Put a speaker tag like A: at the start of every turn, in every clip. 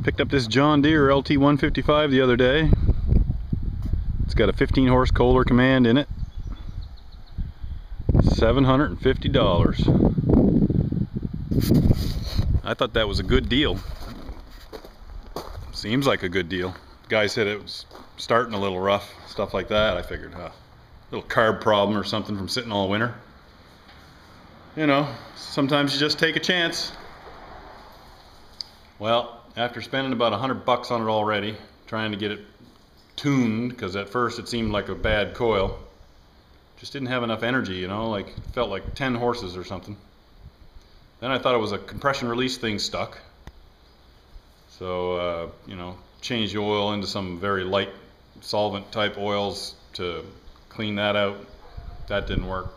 A: Picked up this John Deere LT155 the other day. It's got a 15 horse Kohler command in it. $750. I thought that was a good deal. Seems like a good deal. The guy said it was starting a little rough, stuff like that. I figured, little carb problem or something from sitting all winter. You know, sometimes you just take a chance. Well, after spending about $100 on it already, trying to get it tuned, because at first it seemed like a bad coil. Just didn't have enough energy, you know, like it felt like 10 horses or something. Then I thought it was a compression release thing stuck. So, you know, changed the oil into some very light solvent type oils to clean that out. That didn't work.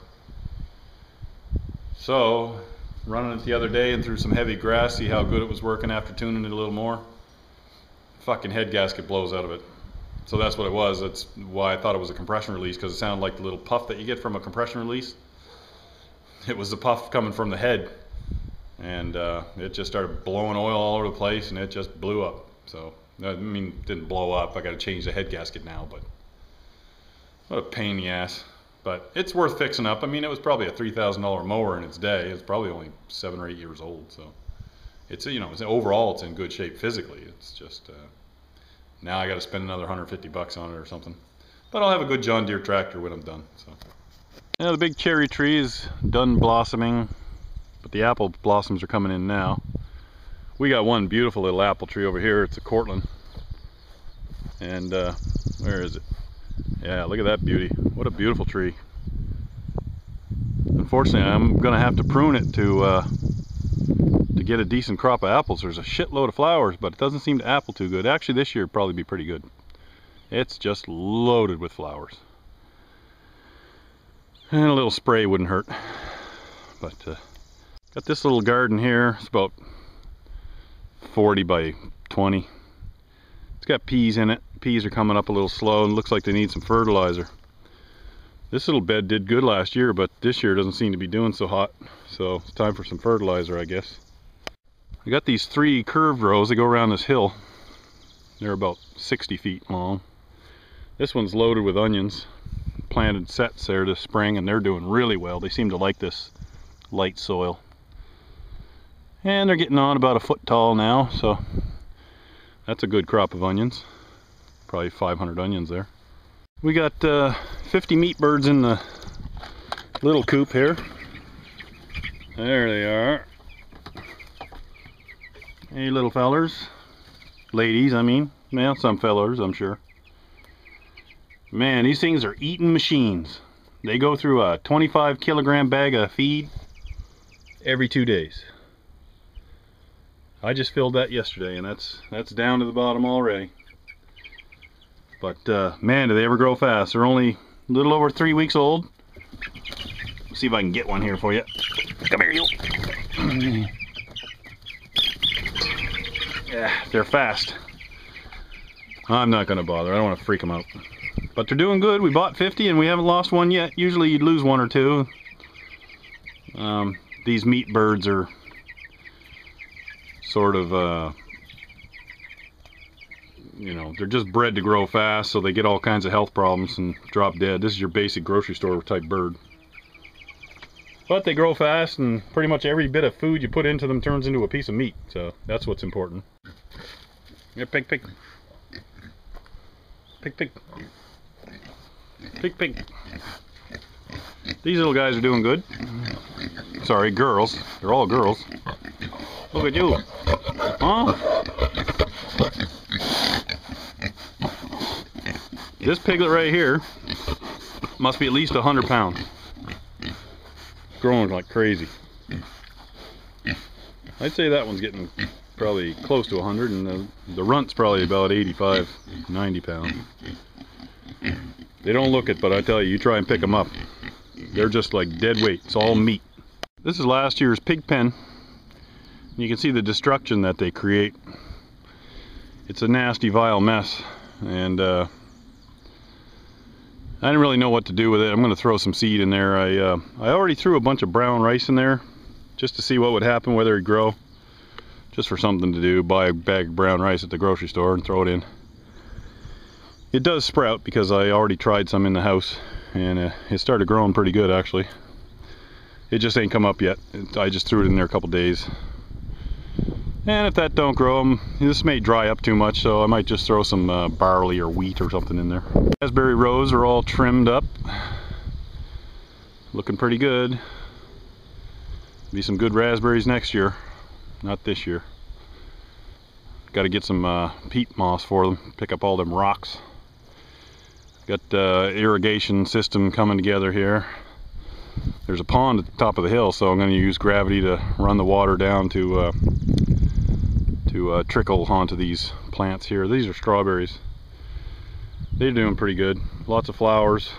A: So, running it the other day and through some heavy grass, see how good it was working after tuning it a little more. Fucking head gasket blows out of it. So that's what it was. That's why I thought it was a compression release, because it sounded like the little puff that you get from a compression release. It was the puff coming from the head. And it just started blowing oil all over the place, and it just blew up. So, I mean, it didn't blow up. I got to change the head gasket now, but what a pain in the ass. But it's worth fixing up. I mean, it was probably a $3,000 mower in its day. It's probably only 7 or 8 years old. So it's, you know, overall it's in good shape physically. It's just now I got to spend another $150 on it or something. But I'll have a good John Deere tractor when I'm done. So now the big cherry tree is done blossoming, but the apple blossoms are coming in now. We got one beautiful little apple tree over here. It's a Cortland. And where is it? Yeah, look at that beauty. What a beautiful tree. Unfortunately, I'm gonna have to prune it to get a decent crop of apples. There's a shitload of flowers, but it doesn't seem to apple too good. Actually, this year it'd probably be pretty good. It's just loaded with flowers. And a little spray wouldn't hurt. But got this little garden here. It's about 40 by 20. It's got peas in it. Peas are coming up a little slow and looks like they need some fertilizer. This little bed did good last year, but this year doesn't seem to be doing so hot. So it's time for some fertilizer, I guess. I got these 3 curved rows that go around this hill. They're about 60 feet long. This one's loaded with onions. Planted sets there this spring, and they're doing really well. They seem to like this light soil. And they're getting on about a foot tall now, so that's a good crop of onions. Probably 500 onions there. We got 50 meat birds in the little coop here. There they are. Hey, little fellers. Ladies, I mean. Well, some fellers, I'm sure. Man, these things are eating machines. They go through a 25 kilogram bag of feed every 2 days. I just filled that yesterday, and that's down to the bottom already. But man, do they ever grow fast. They're only a little over 3 weeks old. Let's see if I can get one here for you. Come here, you. Yeah, they're fast. I'm not going to bother. I don't want to freak them out. But they're doing good. We bought 50 and we haven't lost one yet. Usually you'd lose 1 or 2. These meat birds are sort of, you know, they're just bred to grow fast, so they get all kinds of health problems and drop dead. This is your basic grocery store type bird. But they grow fast, and pretty much every bit of food you put into them turns into a piece of meat. So that's what's important. Yeah, pig, pig. Pig, pig. Pig, pig. These little guys are doing good. Sorry, girls. They're all girls. Look at you. Huh? This piglet right here must be at least 100 pounds. Growing like crazy. I'd say that one's getting probably close to 100, and the runt's probably about 85, 90 pounds. They don't look it, but I tell you, you try and pick them up. They're just like dead weight. It's all meat. This is last year's pig pen. You can see the destruction that they create. It's a nasty, vile mess, and I didn't really know what to do with it. I'm going to throw some seed in there. I already threw a bunch of brown rice in there just to see what would happen, whether it'd grow. just for something to do. Buy a bag of brown rice at the grocery store and throw it in. It does sprout because I already tried some in the house, and it started growing pretty good actually. It just ain't come up yet. I just threw it in there a couple days. And if that don't grow, this may dry up too much, so I might just throw some barley or wheat or something in there. Raspberry rows are all trimmed up. Looking pretty good. Be some good raspberries next year, not this year. Got to get some peat moss for them, pick up all them rocks. Got the irrigation system coming together here. There's a pond at the top of the hill, so I'm going to use gravity to run the water down to trickle onto these plants here. These are strawberries. They're doing pretty good. Lots of flowers.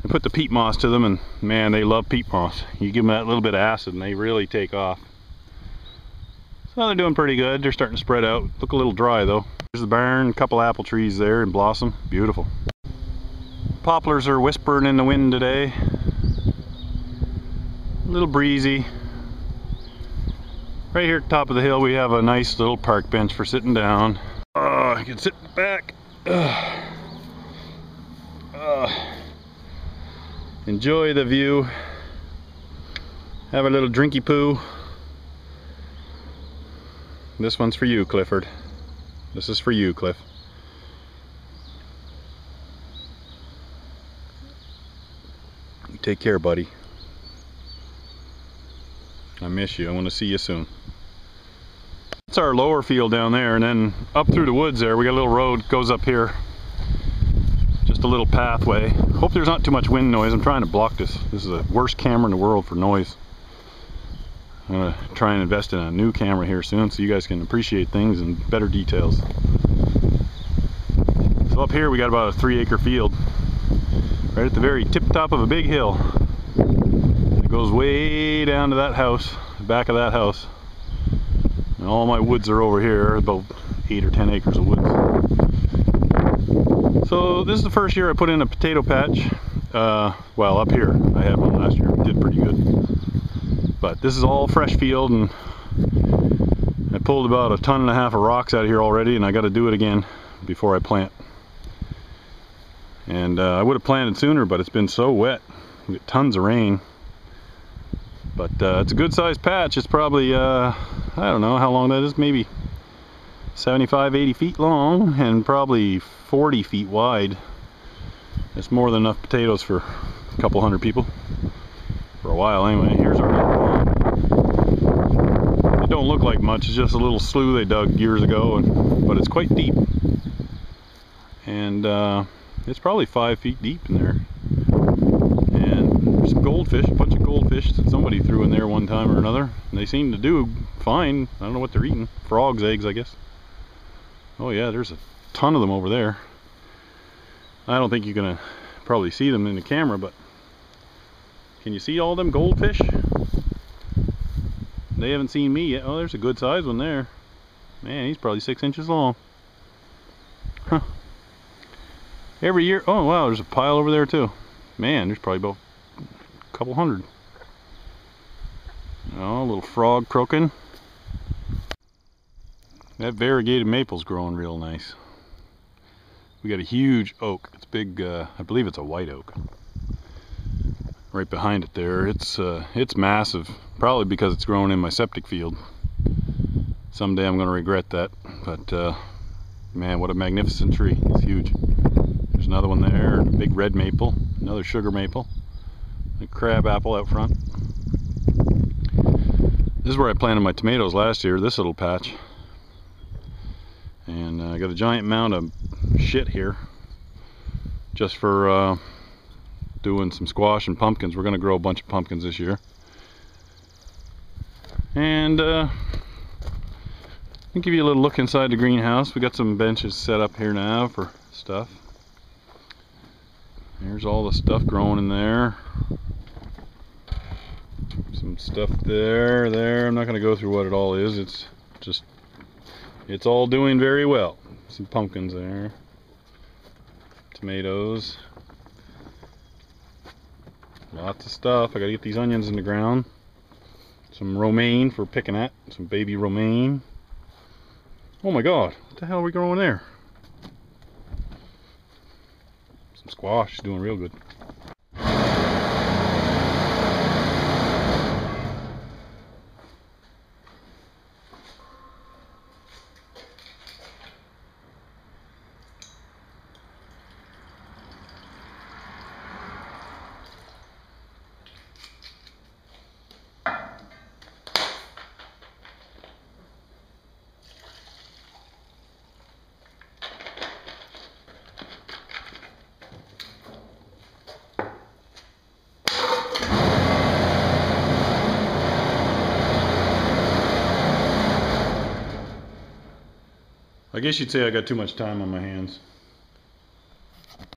A: I put the peat moss to them, and man, they love peat moss. You give them that little bit of acid and they really take off. So they're doing pretty good. They're starting to spread out. Look a little dry though. There's the barn, a couple apple trees there in blossom. Beautiful. Poplars are whispering in the wind today. A little breezy. Right here at the top of the hill we have a nice little park bench for sitting down. Oh, I can sit back. Enjoy the view. Have a little drinky poo. This one's for you, Clifford. This is for you, Cliff. You take care, buddy. I miss you. I want to see you soon. That's our lower field down there, and then up through the woods there we got a little road goes up here. Just a little pathway. Hope there's not too much wind noise. I'm trying to block this. This is the worst camera in the world for noise. I'm going to try and invest in a new camera here soon so you guys can appreciate things in better details. So up here we got about a 3-acre field. Right at the very tip top of a big hill. It goes way down to that house, the back of that house. And all my woods are over here, about 8 or 10 acres of woods. So this is the first year I put in a potato patch. Well, up here I had one last year. It did pretty good. But this is all fresh field, and I pulled about 1.5 tons of rocks out of here already, and I got to do it again before I plant. And I would have planted sooner, but it's been so wet. We get tons of rain. But it's a good sized patch. It's probably I don't know how long that is, maybe 75-80 feet long and probably 40 feet wide. It's more than enough potatoes for a couple hundred people for a while anyway. Here's our little pond. It don't look like much, it's just a little slough they dug years ago, but it's quite deep. And it's probably 5 feet deep in there. And there's some goldfish, a bunch of goldfish that somebody threw in there one time or another. And they seem to do fine. I don't know what they're eating. Frogs' eggs, I guess. Oh yeah, there's a ton of them over there. I don't think you're gonna probably see them in the camera, but can you see all them goldfish? They haven't seen me yet. Oh, there's a good sized one there. Man, he's probably 6 inches long. Huh. Every year, oh wow, there's a pile over there too. Man, there's probably about a couple hundred. Oh, a little frog croaking. That variegated maple's growing real nice. We got a huge oak. It's big. I believe it's a white oak. Right behind it there. It's massive. Probably because it's growing in my septic field. Someday I'm going to regret that. But man, what a magnificent tree. It's huge. There's another one there. A big red maple. Another sugar maple. A crab apple out front. This is where I planted my tomatoes last year. This little patch. And I got a giant mound of shit here just for doing some squash and pumpkins. We're going to grow a bunch of pumpkins this year. And I'll give you a little look inside the greenhouse. We got some benches set up here now for stuff. Here's all the stuff growing in there. Some stuff there. I'm not going to go through what it all is. It's just, it's all doing very well. Some pumpkins there. Tomatoes. Lots of stuff. I gotta get these onions in the ground. Some romaine for picking at. Some baby romaine. Oh my god, what the hell are we growing there? Some squash, doing real good. I guess you'd say I got too much time on my hands.